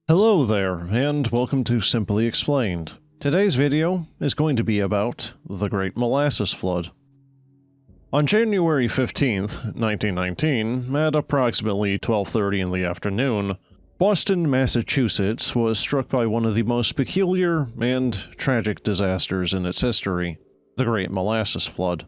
Hello there, and welcome to Simply Explained. Today's video is going to be about the Great Molasses Flood. On January 15th, 1919, at approximately 12:30 in the afternoon, Boston, Massachusetts was struck by one of the most peculiar and tragic disasters in its history, the Great Molasses Flood.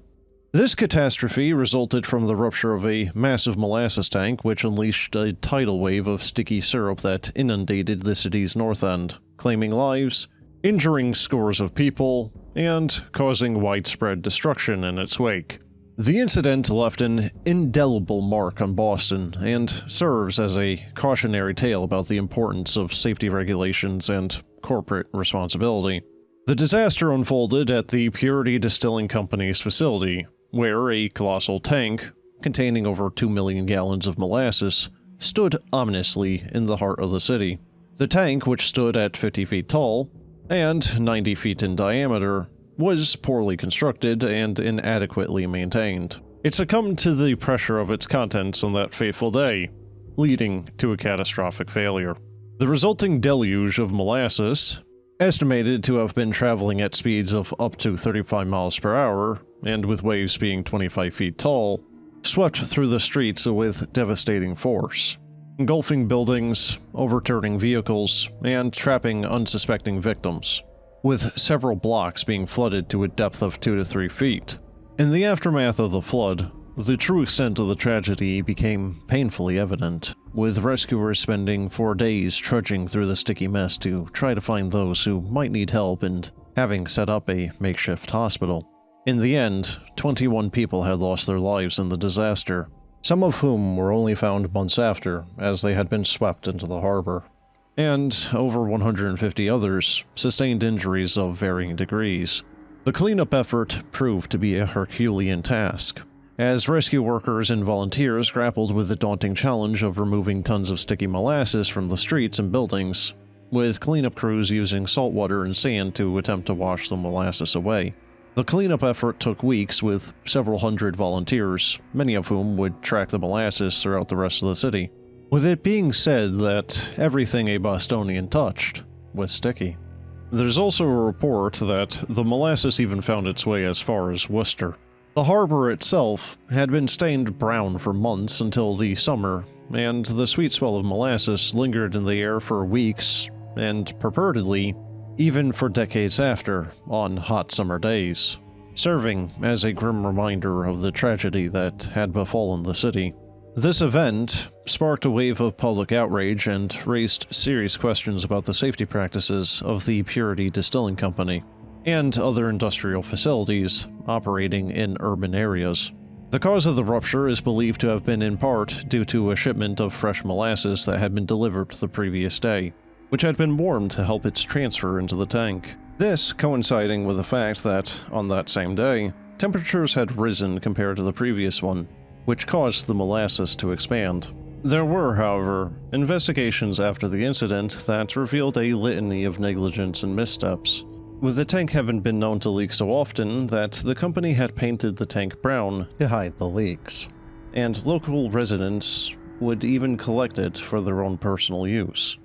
This catastrophe resulted from the rupture of a massive molasses tank which unleashed a tidal wave of sticky syrup that inundated the city's north end, claiming lives, injuring scores of people, and causing widespread destruction in its wake. The incident left an indelible mark on Boston and serves as a cautionary tale about the importance of safety regulations and corporate responsibility. The disaster unfolded at the Purity Distilling Company's facility, where a colossal tank, containing over 2 million gallons of molasses, stood ominously in the heart of the city. The tank, which stood at 50 feet tall and 90 feet in diameter, was poorly constructed and inadequately maintained. It succumbed to the pressure of its contents on that fateful day, leading to a catastrophic failure. The resulting deluge of molasses, estimated to have been traveling at speeds of up to 35 miles per hour, and with waves being 25 feet tall, swept through the streets with devastating force, engulfing buildings, overturning vehicles, and trapping unsuspecting victims, with several blocks being flooded to a depth of 2 to 3 feet. In the aftermath of the flood, the true extent of the tragedy became painfully evident, with rescuers spending 4 days trudging through the sticky mess to try to find those who might need help and having set up a makeshift hospital. In the end, 21 people had lost their lives in the disaster, some of whom were only found months after, as they had been swept into the harbor. And over 150 others sustained injuries of varying degrees. The cleanup effort proved to be a Herculean task, as rescue workers and volunteers grappled with the daunting challenge of removing tons of sticky molasses from the streets and buildings, with cleanup crews using salt water and sand to attempt to wash the molasses away. The cleanup effort took weeks, with several hundred volunteers, many of whom would track the molasses throughout the rest of the city, with it being said that everything a Bostonian touched was sticky. There's also a report that the molasses even found its way as far as Worcester. The harbor itself had been stained brown for months until the summer, and the sweet smell of molasses lingered in the air for weeks, and purportedly, even for decades after, on hot summer days, serving as a grim reminder of the tragedy that had befallen the city. This event sparked a wave of public outrage and raised serious questions about the safety practices of the Purity Distilling Company and other industrial facilities operating in urban areas. The cause of the rupture is believed to have been in part due to a shipment of fresh molasses that had been delivered the previous day, which had been warmed to help its transfer into the tank. This coinciding with the fact that, on that same day, temperatures had risen compared to the previous one, which caused the molasses to expand. There were, however, investigations after the incident that revealed a litany of negligence and missteps, with the tank having been known to leak so often that the company had painted the tank brown to hide the leaks, and local residents would even collect it for their own personal use.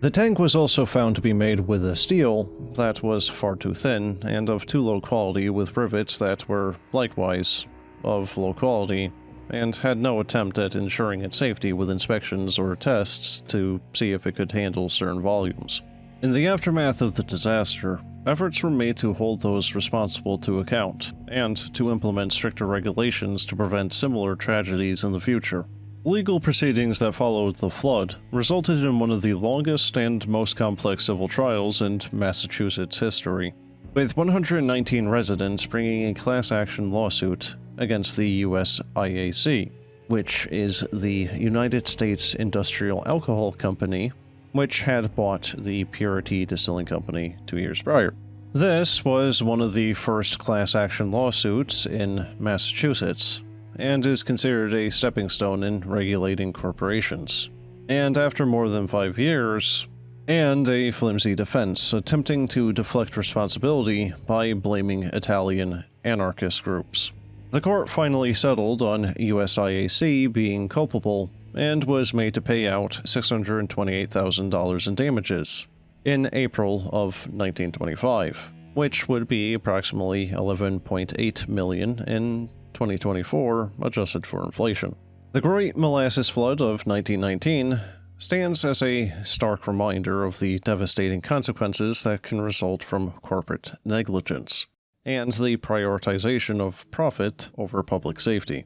The tank was also found to be made with a steel that was far too thin and of too low quality, with rivets that were likewise of low quality, and had no attempt at ensuring its safety with inspections or tests to see if it could handle certain volumes. In the aftermath of the disaster, efforts were made to hold those responsible to account, and to implement stricter regulations to prevent similar tragedies in the future. Legal proceedings that followed the flood resulted in one of the longest and most complex civil trials in Massachusetts history, with 119 residents bringing a class action lawsuit against the USIAC, which is the United States Industrial Alcohol Company, which had bought the Purity Distilling Company 2 years prior. This was one of the first class action lawsuits in Massachusetts, and is considered a stepping stone in regulating corporations. And after more than 5 years, and a flimsy defense attempting to deflect responsibility by blaming Italian anarchist groups, the court finally settled on USIAC being culpable and was made to pay out $628,000 in damages in April of 1925, which would be approximately $11.8 million in 2024, adjusted for inflation. The Great Molasses Flood of 1919 stands as a stark reminder of the devastating consequences that can result from corporate negligence and the prioritization of profit over public safety.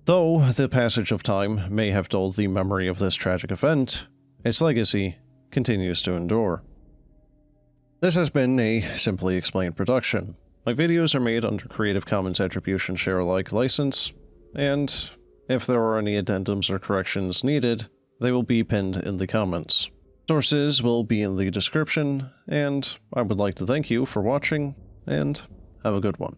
Though the passage of time may have dulled the memory of this tragic event, its legacy continues to endure. This has been a Simply Explained production. My videos are made under Creative Commons Attribution Share Alike license, and if there are any addendums or corrections needed, they will be pinned in the comments. Sources will be in the description, and I would like to thank you for watching, and have a good one.